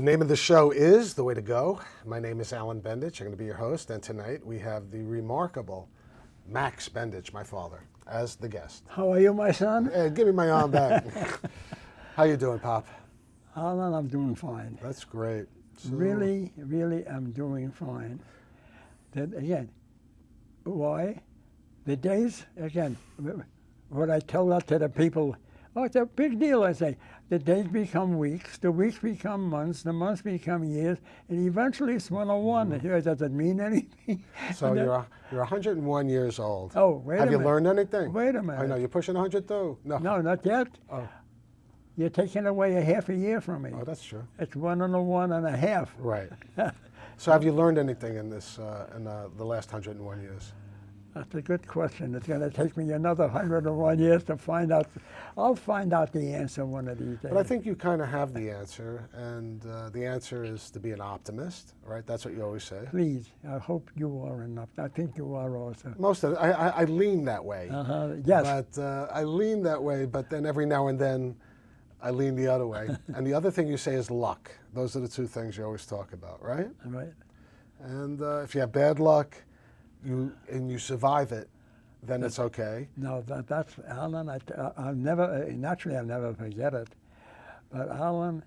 name of the show is The Way to Go. My name is Alan Bendich. I'm going to be your host, and tonight we have the remarkable Max Bendich, my father, as the guest. How are you, my son? Hey, give me my arm back. How you doing, Pop? Alan, I'm doing fine. That's great. So, Really, I'm doing fine. Again, why? The days, again, what I tell that to the people, it's a big deal, I say. The days become weeks, the weeks become months, the months become years, and eventually it's 101. Mm-hmm. Does it mean anything? So you're 101 years old. Oh, wait a minute. Have you learned anything? Wait a minute. I know, you're pushing 100 too. No, not yet. Oh. You're taking away a half a year from me. Oh, that's true. It's 101 and a half. Right. So have you learned anything in this, in the last 101 years? That's a good question. It's going to take me another 101 years to find out. I'll find out the answer one of these days. But I think you kind of have the answer, and the answer is to be an optimist, right? That's what you always say. Please, I hope you are enough. I think you are also. Most of it. I lean that way. Yes. But I lean that way, but then every now and then I lean the other way. And the other thing you say is luck. Those are the two things you always talk about, right? Right. And if you have bad luck, you survive it, then it's okay. No, that's Alan. I'll never. Naturally, I'll never forget it. But Alan,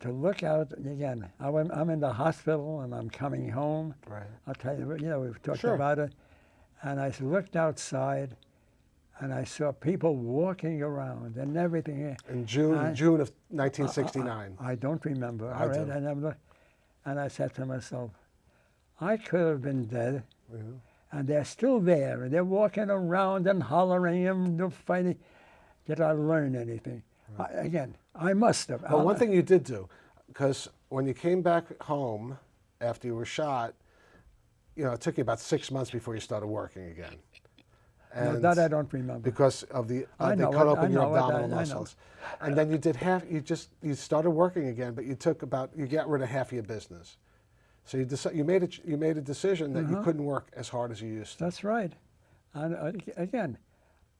to look out again. I'm in the hospital and I'm coming home. Right. I'll tell you. We've talked Sure. about it. And I looked outside, and I saw people walking around and everything. In June of 1969. I don't remember. I do. And I said to myself, I could have been dead. Yeah. And they're still there, and they're walking around and hollering and they're fighting. Did I learn anything? Right. I must have. Well, one thing you did do, because when you came back home after you were shot, it took you about 6 months before you started working again. And that I don't remember. Because of they cut open your abdominal muscles. And then you started working again, but you got rid of half of your business. So you made a decision that you couldn't work as hard as you used to. That's right. And again,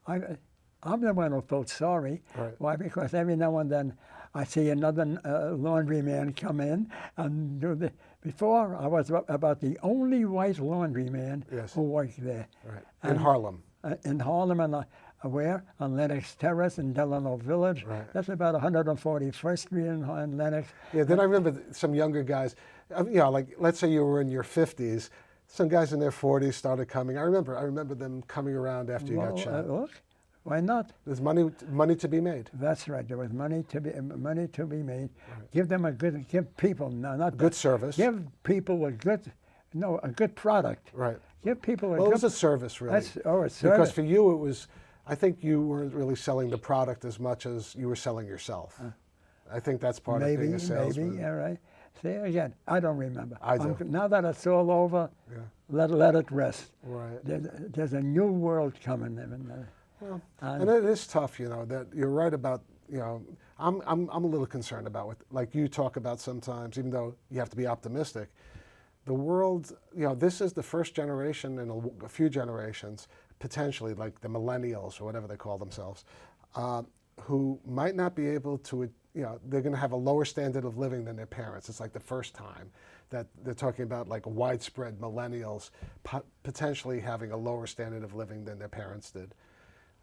I'm the one who felt sorry. Right. Why? Because every now and then I see another laundryman come in and do the. Before I was about the only white laundryman who worked there. Right. In Harlem. In Harlem and where? On Lenox Terrace in Delano Village. Right. That's about 141st Street in Lenox. Yeah. Then I remember some younger guys. Like let's say you were in your 50s, some guys in their 40s started coming. I remember them coming around after you got shot. Look, why not? There's money to be made. That's right. There was money to be made. Right. Give people not good service. Give people a good product. Right. Give people it was a service, really. It's service. Because for you, it was. I think you weren't really selling the product as much as you were selling yourself. I think that's part of being a salesman. Maybe, yeah, right. See, again, I don't remember. I do. Now that it's all over, let it rest. Right. There's a new world coming. Well, and it is tough, that you're right about, I'm a little concerned about what, like you talk about sometimes, even though you have to be optimistic. The world, this is the first generation in a few generations, potentially like the millennials or whatever they call themselves, who might not be able to, they're going to have a lower standard of living than their parents. It's like the first time that they're talking about like widespread millennials potentially having a lower standard of living than their parents did.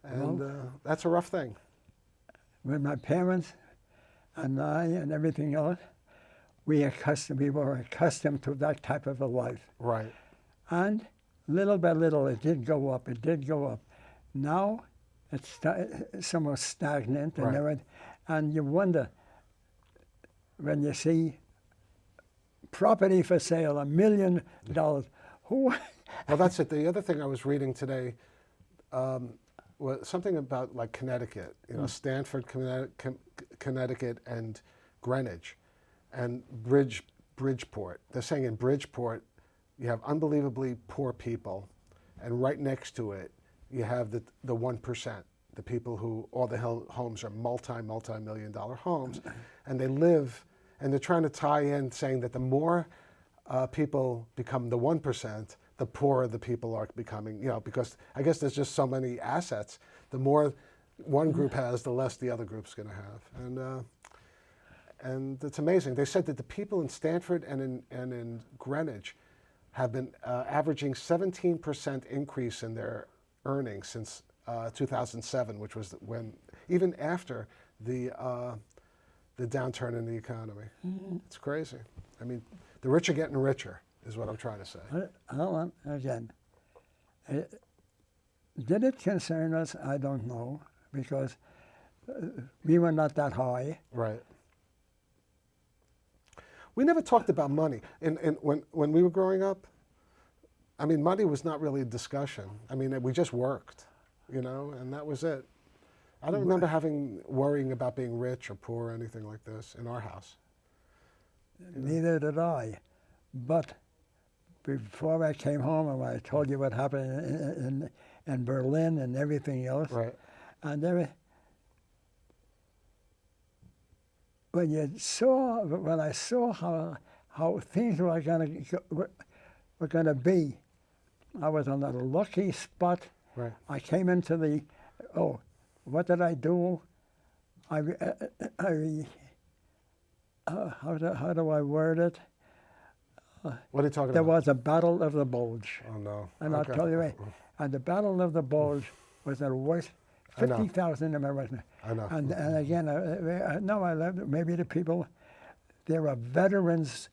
And that's a rough thing. With my parents and I and everything else, we were accustomed to that type of a life. Right. And little by little, it did go up. Now, it's somewhat stagnant, and you wonder when you see property for sale, $1 million. Who? Well, that's it. The other thing I was reading today was something about like Connecticut, Stanford, Connecticut, and Greenwich, and Bridgeport. They're saying in Bridgeport, you have unbelievably poor people, and right next to it, you have the 1%, the people who all the homes are multi-million dollar homes, and they live, and they're trying to tie in saying that the more people become the 1%, the poorer the people are becoming, because I guess there's just so many assets. The more one group has, the less the other group's going to have. And it's amazing. They said that the people in Stanford and in Greenwich have been averaging 17% increase in their earnings since 2007, which was when, even after the downturn in the economy. It's crazy. I mean, the rich are getting richer, is what I'm trying to say. Alan, again, did it concern us? I don't know, because we were not that high. Right. We never talked about money. And when we were growing up, I mean, money was not really a discussion. I mean, we just worked, you know, and that was it. I don't remember worrying about being rich or poor or anything like this in our house. Neither did I. But before I came home, and I told you what happened in Berlin and everything else, Right. and when I saw how things were going to be, I was on a lucky spot. Right. I came into what did I do? How do I word it? What are you talking There about? was a battle of the bulge. Oh, no. And Okay. I'll tell you what, and the battle of the bulge was the worst. I know. 50,000 Americans. I know. And again, I love maybe the people, there are veterans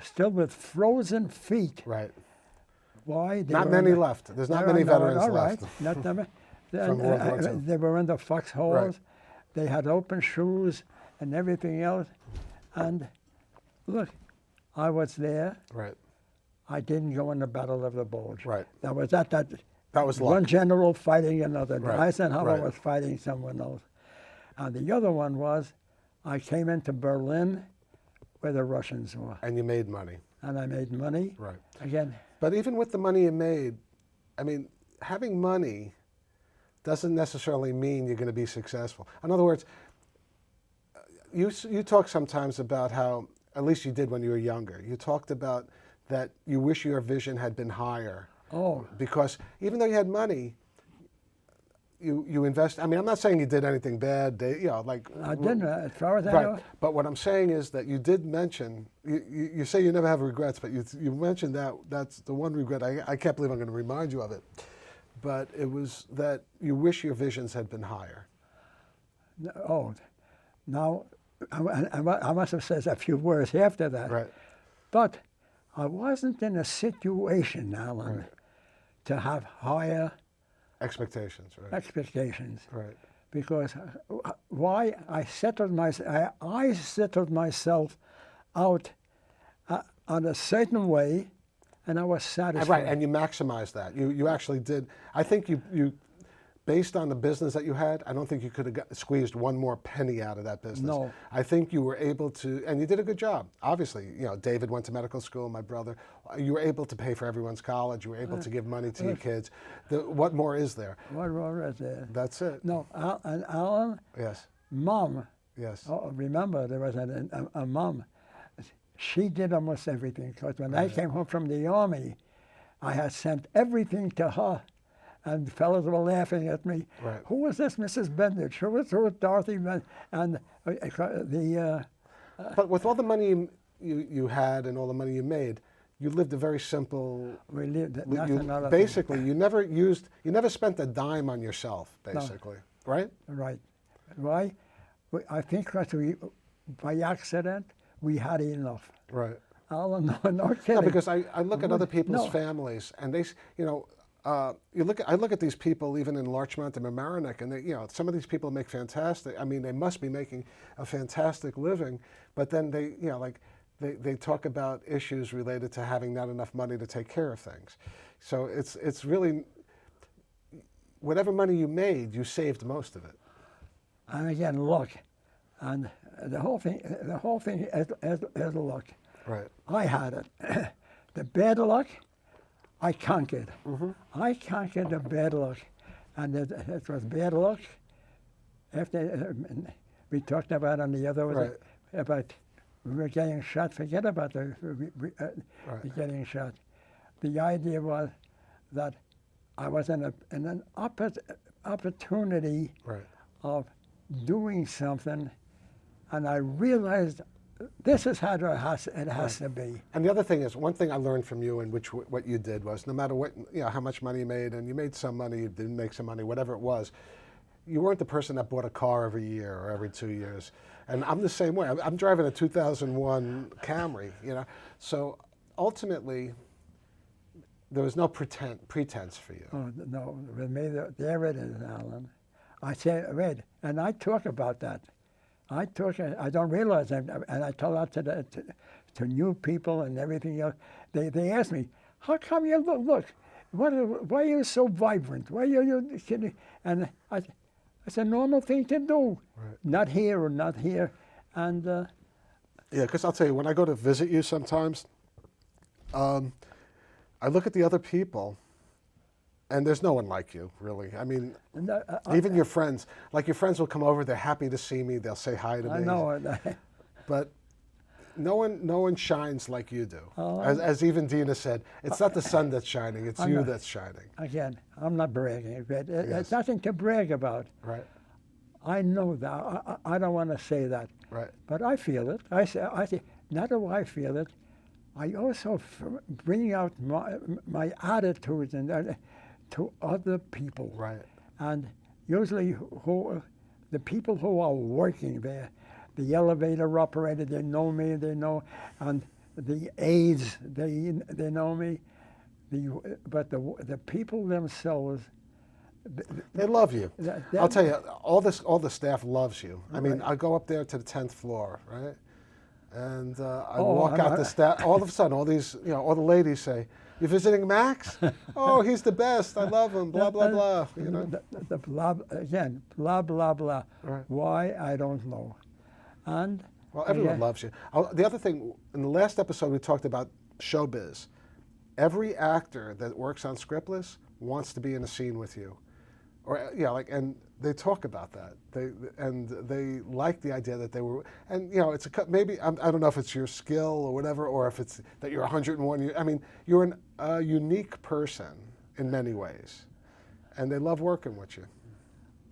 still with frozen feet. Right. Why? Not many left. There's not many veterans left. Not many. From World War II. They were in the foxholes. Right. They had open shoes and everything else. And look, I was there. Right. I didn't go in the Battle of the Bulge. Right. That was luck. one general fighting another. Right. Eisenhower Right. was fighting someone else. And the other one was, I came into Berlin where the Russians were. And you made money. And I made money. Right. Again. But even with the money you made, I mean, having money doesn't necessarily mean you're going to be successful. In other words, you talk sometimes about how, at least you did when you were younger, you talked about that you wish your vision had been higher. Oh. Because even though you had money, you invest. I mean, I'm not saying you did anything bad. I didn't, as far as I know. Right. But what I'm saying is that you did mention, you say you never have regrets, but you mentioned that's the one regret. I can't believe I'm going to remind you of it. But it was that you wish your visions had been higher. Oh, now, I must have said a few words after that. Right. But I wasn't in a situation, Alan, Right. to have higher Expectations, right? expectations. Right. Because why? I settled myself out on a certain way, and I was satisfied. Right, and you maximized that. You actually did. I think you based on the business that you had, I don't think you could have squeezed one more penny out of that business. No. I think you were able to, and you did a good job. Obviously, David went to medical school, my brother. You were able to pay for everyone's college. You were able to give money to your kids. What more is there? What more is there? That's it. No, and Alan, Yes. Mom, Yes. remember there was a mom. She did almost everything, because when I came home from the army, I had sent everything to her. And fellows were laughing at me. Right. Who was this Mrs. Bendich? Who was Dorothy? And But with all the money you had and all the money you made, you lived a very simple. we lived nothing other Basically, you never spent a dime on yourself. Basically, right? Right. Why? I think because by accident we had enough. Right. Alan, no kidding. No, because I look at other people's No. families, and they, I look at these people even in Larchmont and Mamaroneck, and they, some of these people make fantastic. I mean, they must be making a fantastic living, but then they talk about issues related to having not enough money to take care of things. So it's really whatever money you made, you saved most of it. And again, luck, and the whole thing is luck. Right. I had it. The bad luck, I conquered. Mm-hmm. I conquered the bad luck, and it was bad luck. After we talked about on the other Right. about we were getting shot. Forget about the Right. getting shot. The idea was that I was in an opportunity Right. of doing something, and I realized this is how it has to be. And the other thing is, one thing I learned from you, and which what you did was, no matter what, how much money you made, and you made some money, you didn't make some money, whatever it was, you weren't the person that bought a car every year or every 2 years. And I'm the same way. I'm driving a 2001 Camry, So ultimately, there was no pretense for you. Oh, no, with me, there it is, Alan. I say, wait, and I talk about that. I don't realize that, and I tell that to new people and everything else. They ask me, how come you look? Why are you so vibrant? Why are you kidding? And it's a normal thing to do. Right. Not here or not here. And yeah, because I'll tell you, when I go to visit you sometimes, I look at the other people, and there's no one like you, really. I mean, even your friends. Like, your friends will come over, they're happy to see me, they'll say hi to me. I know. But no one shines like you do. As even Dina said, it's not the sun that's shining, it's you that's shining. Again, I'm not bragging. Yes. It's nothing to brag about. Right. I know that. I don't want to say that. Right. But I feel it. I say, not that I feel it. I also bring out my attitudes and to other people. Right. And usually the people who are working there, the elevator operator, they know me, and the aides, they know me. But the people themselves, they love you. I'll tell you, all the staff loves you. I mean, I go up there to the 10th floor, right? And I walk out the staff. All of a sudden, all the ladies say, "You're visiting Max? Oh, he's the best. I love him. Blah blah blah." The blah again, blah blah blah. Right. Why, I don't know. And well, everyone loves you. The other thing, in the last episode, we talked about showbiz. Every actor that works on Scriptless wants to be in a scene with you, or and they talk about that. They like the idea that they were, and it's maybe I don't know if it's your skill or whatever, or if it's that you're 101. I mean, you're a unique person in many ways, and they love working with you.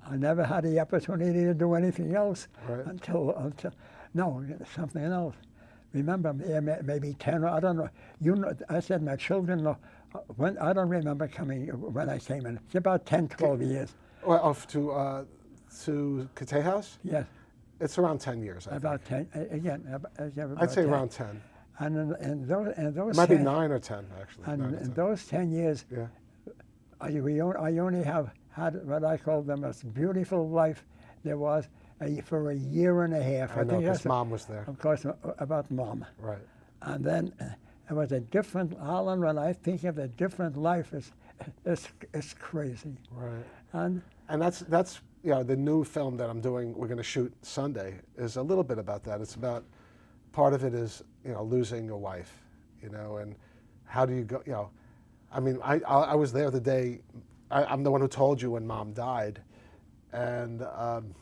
I never had the opportunity to do anything else Right. until something else. Remember, maybe 10, I don't know. I said my children know. When I don't remember coming when I came in. It's about 10, 12 years. Well, off to Kate House? Yes. It's around 10 years. About 10. Again, I'd say 10. around 10. And in those It might 10, be 9 or 10, actually. And 9 or in 10. those 10 years, Yeah. I only have had what I call the most beautiful life there was for a year and a half. I know, think because that's Mom was there. Of course, about Mom. Right. And then it was a different, Alan, when I think of a different life, it's crazy. Right. And that's the new film that I'm doing, we're going to shoot Sunday, is a little bit about that. It's about, part of it is, losing a wife, and how do you go, I mean, I was there the day, I'm the one who told you when Mom died, and, I'm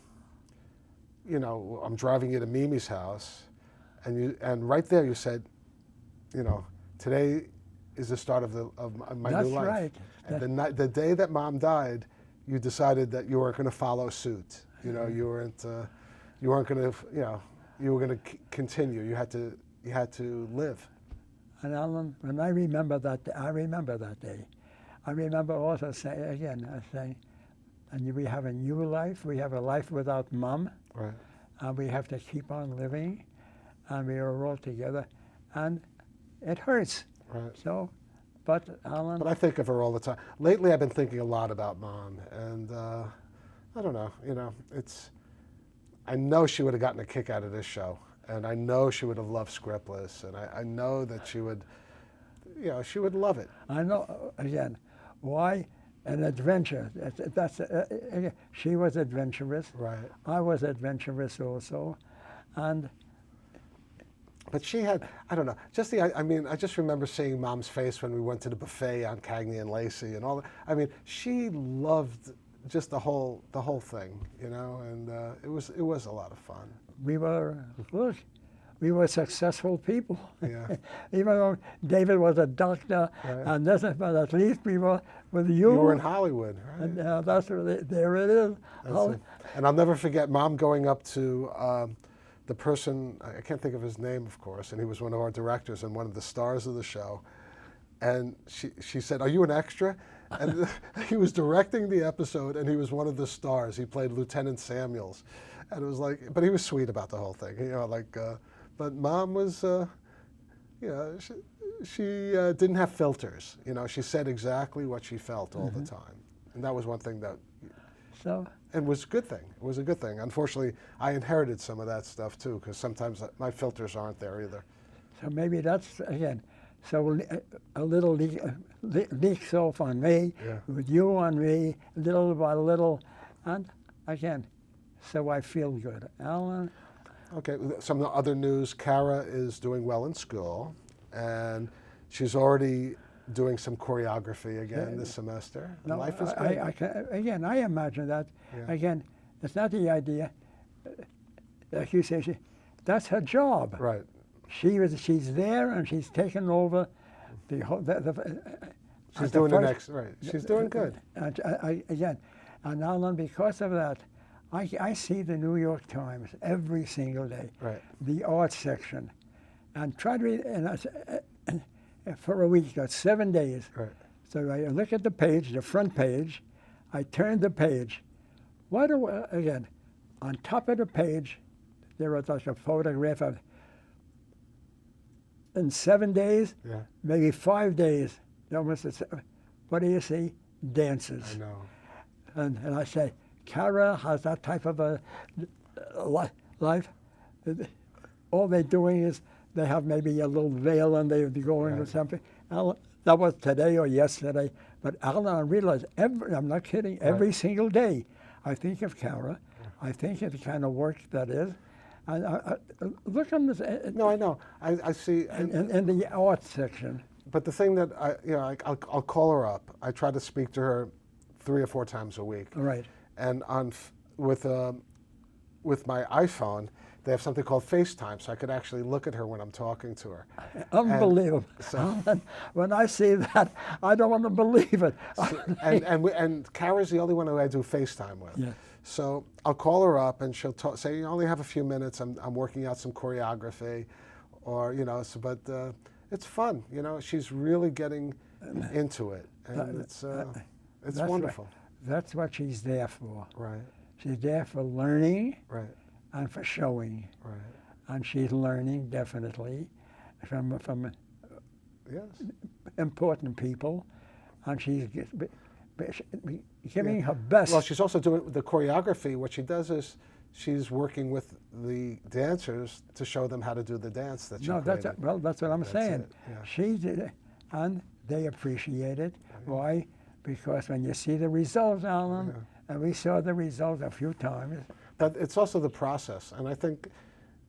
driving you to Mimi's house, and right there you said, today is the start of my that's new life. right. And the day that Mom died, you decided that you weren't going to follow suit. You weren't going to, you were going to continue. You had to live. And Alan, when I remember that day, I remember also saying, and we have a new life. We have a life without Mom. Right. And we have to keep on living. And we are all together. And it hurts. Right. So, but Alan. But I think of her all the time. Lately, I've been thinking a lot about Mom, and I don't know. I know she would have gotten a kick out of this show, and I know she would have loved Scriptless, and I know that she would, she would love it. I know. Again, why? An adventure. She was adventurous. Right. I was adventurous also, and. But she had, I don't know, I just remember seeing Mom's face when we went to the buffet on Cagney and Lacey and all that. I mean, she loved just the whole thing, and it was a lot of fun. We were successful people. Yeah. Even though David was a doctor, Right. but at least we were with you. You were in Hollywood, right? And there it is. And I'll never forget Mom going up to the person, I can't think of his name, of course, and he was one of our directors and one of the stars of the show. And she said, "Are you an extra?" And he was directing the episode, and he was one of the stars. He played Lieutenant Samuels, and it was like, but he was sweet about the whole thing, you know, like. But Mom was, you know, she didn't have filters. You know, she said exactly what she felt all the time, and that was one thing that. So. And was a good thing. It was a good thing. Unfortunately, I inherited some of that stuff too, because sometimes my filters aren't there either. So maybe that's, again, so a little leaks off on me, with you on me, little by little, and again, so I feel good. Alan? Okay, some of the other news, Kara is doing well in school, and she's already doing some choreography again this semester. No, Life is great. Again, I imagine that. Yeah. Again, it's not the idea. Like you say, that's her job. Right. She's there and she's taken over the whole. She's doing the next. Right. She's doing good. And again, and Alan, because of that, I see the New York Times every single day. Right. The arts section, and try to read. And for a week, that's 7 days. Right. So I look at the page, the front page. I turn the page. Again, on top of the page, there was like a photograph of, in 7 days, maybe 5 days, what do you see? Dances. I know. And I say, Kara has that type of a life. All they're doing is they have maybe a little veil and they'd be going with something. That was today or yesterday. But Alan, I realize, I'm not kidding, every single day I think of Kara. I think of the kind of work that is. Look on this. No, I know. I see. In the arts section. But the thing that I'll call her up. I try to speak to her 3 or 4 times a week. Right. And with my iPhone, they have something called FaceTime, so I could actually look at her when I'm talking to her. Unbelievable. When I see that, I don't want to believe it. And Kara's the only one who I do FaceTime with. Yeah. So I'll call her up and she'll say, "You only have a few minutes. I'm working out some choreography," or but it's fun. She's really getting into it, and it's wonderful. That's what she's there for. Right. She's there for learning. Right. And for showing. Right. And she's learning definitely from important people, and she's giving her best. Well, she's also doing the choreography. What she does is she's working with the dancers to show them how to do the dance that she created. That's what I'm saying. Yeah. She did it, and they appreciate it. Why? Because when you see the results, Alan, and we saw the results a few times. But it's also the process, and I think,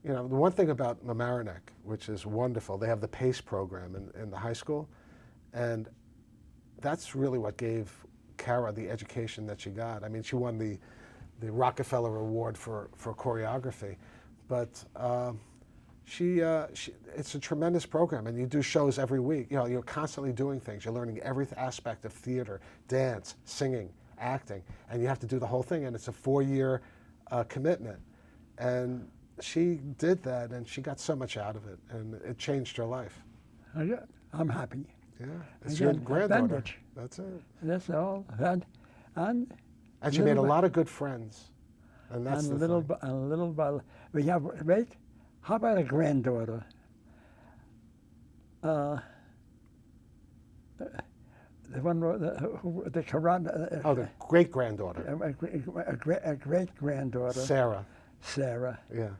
the one thing about Mamaroneck, which is wonderful, they have the PACE program in the high school, and that's really what gave Kara the education that she got. I mean, she won the Rockefeller Award for choreography, but it's a tremendous program, and you do shows every week. You're constantly doing things. You're learning every aspect of theater, dance, singing, acting, and you have to do the whole thing, and it's a 4-year commitment. And she did that, and she got so much out of it, and it changed her life. I'm happy. Yeah, it's your granddaughter. Bendich. That's it. That's all. And she made a lot of good friends, and that's the thing. A little by we have. Wait, how about a granddaughter? The one, the karate. The great granddaughter. A great granddaughter. Sarah. Yeah.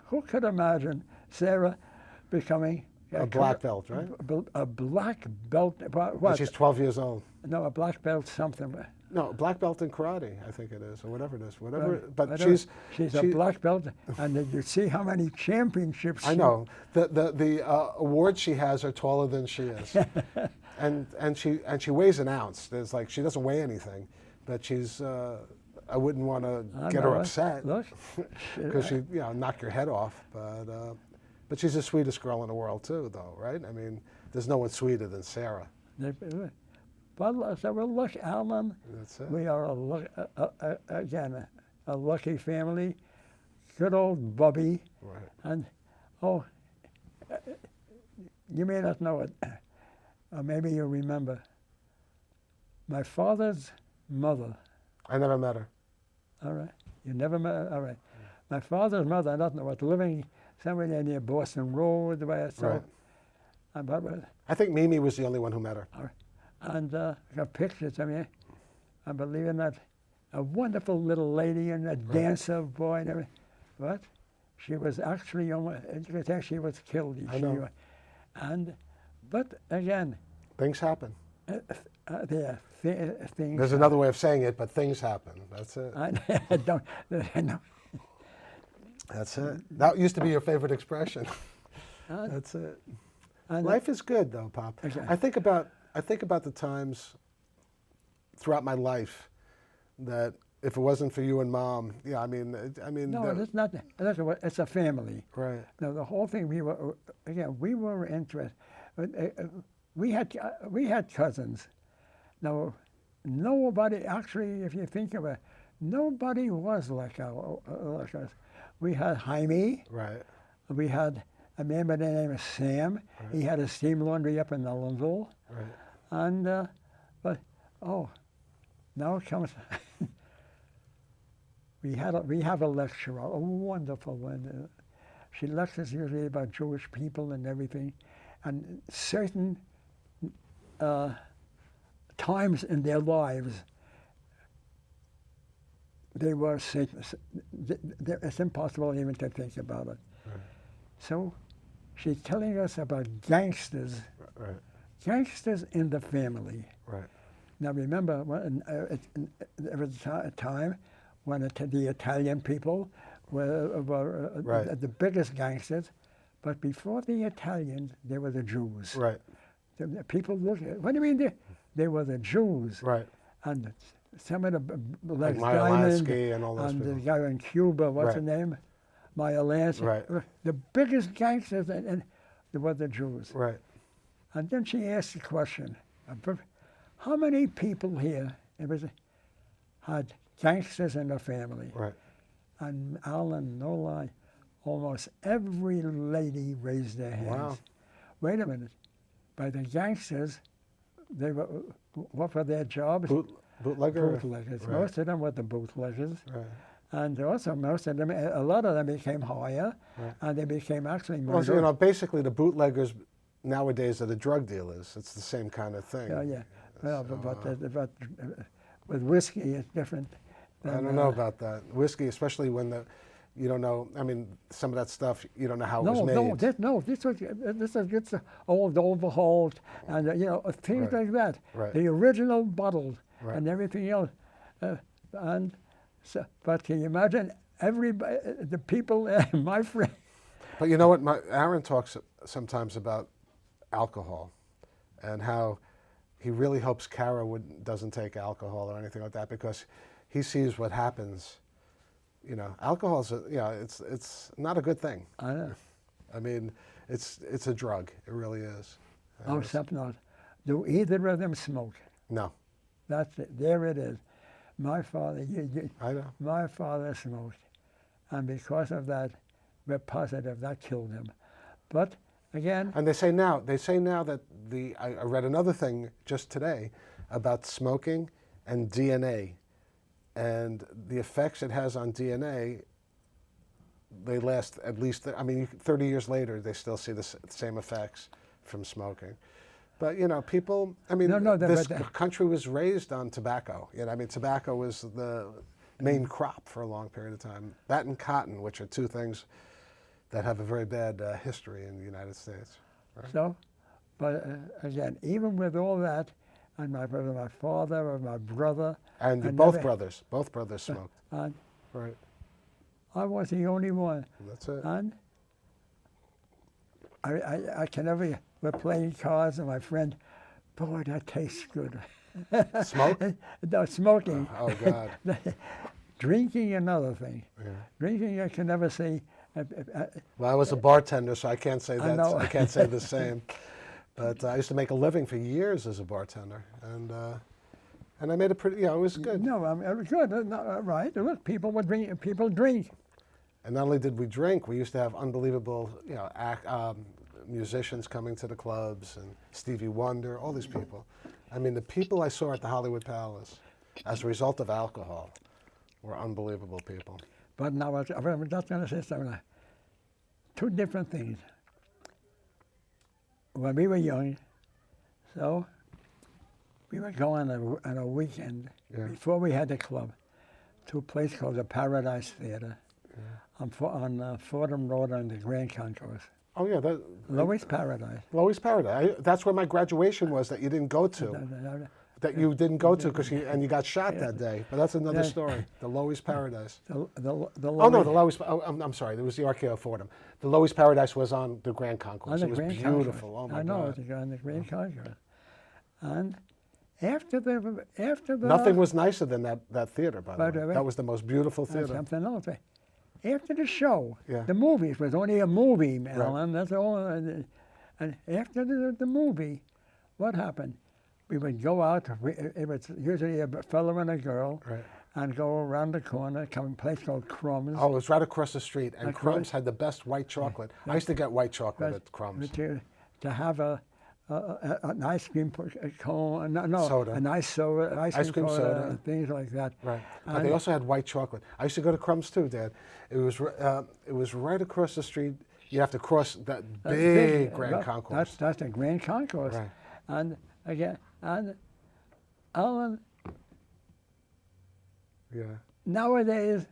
Who could imagine Sarah becoming a black belt, right? A black belt. What? And she's 12 years old. No, a black belt something. No, black belt in karate, I think it is, or whatever it is. But she's a black belt, and did you see how many championships? I know. The awards she has are taller than she is, and she weighs an ounce. There's she doesn't weigh anything, but she's. I wouldn't want to get her upset. Look, because she knock your head off. But she's the sweetest girl in the world too, though, right? I mean, there's no one sweeter than Sarah. But so look, Alan, That's it. we are again a lucky family. good old Bubby. Right. And, oh, you may not know it, or maybe you remember. My father's mother. I never met her. All right. You never met her? All right. My father's mother, I don't know what, living somewhere near Boston Road, the way I saw. Right. I think Mimi was the only one who met her. And got pictures of me. I believe in that. A wonderful little lady and a dancer boy and everything. But she was actually, you could say she was killed. I know. But again, Things happen. there are things. There's another way of saying it, but things happen. That's it. I don't. No. That's it. That used to be your favorite expression. That's it. Life is good, though, Pop. Okay. I think about the times throughout my life that if it wasn't for you and Mom, yeah, I mean. No, it's not. It's a family. Right. No, the whole thing. We were interested. We had cousins. Now, nobody actually, if you think of it, nobody was like us. We had Jaime. Right. We had a man by the name of Sam. Right. He had a steam laundry up in Ellenville. Right. And now it comes. we have a lecturer, a wonderful one. She lectures usually about Jewish people and everything, and certain times in their lives they were Satanists. It's impossible even to think about it. Right. So she's telling us about gangsters. Right. Gangsters in the family. Right. Now remember, there was a time when the Italian people were Right. the biggest gangsters, but before the Italians, they were the Jews. Right. The people looked at, what do you mean they were the Jews? Right. And some of the, Like Diamond Myelansky and all those and people. the guy in Cuba, what's Right. his name? Myelansky. Right. The biggest gangsters, and they were the Jews. Right. And then she asked the question, how many people here had gangsters in their family? Right. And Alan, no lie, almost every lady raised their hands. Wow. Wait a minute. By the gangsters, they were, what were their jobs? Bootlegger. Bootleggers. Right. Most of them were the bootleggers. Right. And also most of them, a lot of them became higher, Right. and they became actually Well, murderers. basically the bootleggers nowadays are the drug dealers. It's the same kind of thing. Yeah. Well, but with whiskey, it's different. I don't know about that. Whiskey, especially when you don't know. I mean, some of that stuff you don't know how it was made. This is just old overhauled and things Right. like that. Right. The original bottled Right. and everything else, and so. But can you imagine everybody, the people, my friend. But you know what? Aaron talks sometimes about alcohol, and how he really hopes Kara doesn't take alcohol or anything like that, because he sees what happens. Alcohol's it's not a good thing. I know. I mean, it's a drug. It really is. Something else. Do either of them smoke? No. That's it. There it is. My father, I know. my father smoked, and because of that, we're positive that killed him. But again, And they say now that I read another thing just today about smoking and DNA, and the effects it has on DNA. They last at least, 30 years later, they still see the same effects from smoking. But people. This country was raised on tobacco. Tobacco was the main crop for a long period of time. That and cotton, which are two things that have a very bad history in the United States. Right? So, but again, even with all that, and my father or my brother, And both brothers smoked. And Right. I was the only one. That's it. And I can never. We're playing cards, and my friend, boy, that tastes good. Smoke? No, smoking. Oh God. Drinking, another thing. Yeah. Drinking, I can never say. Well, I was a bartender, so I can't say I that. know. I can't say the same. But I used to make a living for years as a bartender, and I made it pretty. It was good. No, good. Right. Look, people drink. And not only did we drink, we used to have unbelievable, musicians coming to the clubs, and Stevie Wonder, all these people. I mean, the people I saw at the Hollywood Palace, as a result of alcohol, were unbelievable people. But now, I was just going to say something. Two different things. When we were young, so we would go on a weekend, before we had the club, to a place called the Paradise Theater on Fordham Road on the Grand Concourse. Oh, yeah. Lois Paradise. Lois Paradise. That's where my graduation was that you didn't go to. That you didn't go to because you got shot that day. But that's another story. The Lois Paradise. The Oh, no, the Lois. Oh, I'm sorry. It was the RKO Fordham. The Lois Paradise was on the Grand Concourse. It was beautiful. Oh, my God. I know, it was on the Grand Concourse. And after the nothing was nicer than that theater, by the way. That was the most beautiful theater. Something else. After the show, the movie was only a movie, Alan. That's all. And after the movie, what happened? We would go out. It was usually a fellow and a girl, and go around the corner, come to a place called Crumbs. Oh, it was right across the street, and Crumbs had the best white chocolate. I used to get white chocolate at Crumbs. To have an ice cream cone, soda. a nice soda, ice cream soda, and things like that. Right, but they also had white chocolate. I used to go to Crumbs too, Dad. It was right across the street. You have to cross that big Grand Concourse. That's the Grand Concourse. Right. And again, and Alan. Yeah. Nowadays,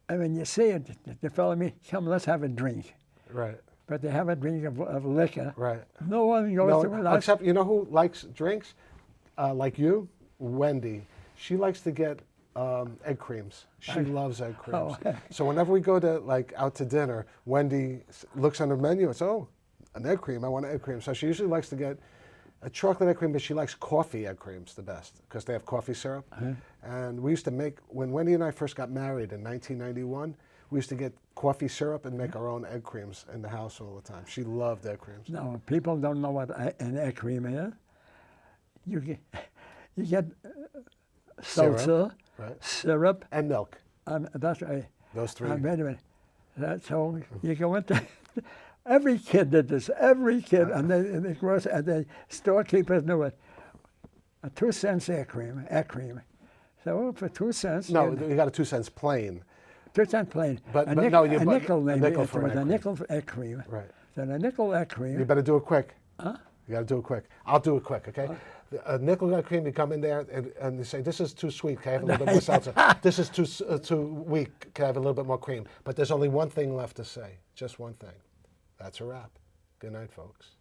I mean, you see it. The fellow me, come, let's have a drink. Right. But they have a drink of liquor. Right. No one goes to it. Except, you know who likes drinks? Like you? Wendy. She likes to get egg creams. She loves egg creams. Oh. So whenever we go to out to dinner, Wendy looks on the menu and says, "Oh, an egg cream. I want an egg cream." So she usually likes to get a chocolate egg cream, but she likes coffee egg creams the best because they have coffee syrup. And we used to make, when Wendy and I first got married in 1991, we used to get coffee syrup and make our own egg creams in the house all the time. She loved egg creams. No, people don't know what an egg cream is. You get seltzer, syrup, and milk. That's right. Those three. Wait a minute. So you go into. Every kid did this. Every kid, and the storekeepers knew it. A 2 cents egg cream. So for 2 cents. No, you got a 2 cents plain. 2 cents plain. But a no, nickel, a nickel for a nickel egg cream. Right. Then a nickel egg cream. You better do it quick. Huh? You got to do it quick. I'll do it quick, okay? A nickel egg cream, you come in there and you say, "This is too sweet. Can I have a little bit more seltzer? This is too weak. Can I have a little bit more cream?" But there's only one thing left to say. Just one thing. That's a wrap. Good night, folks.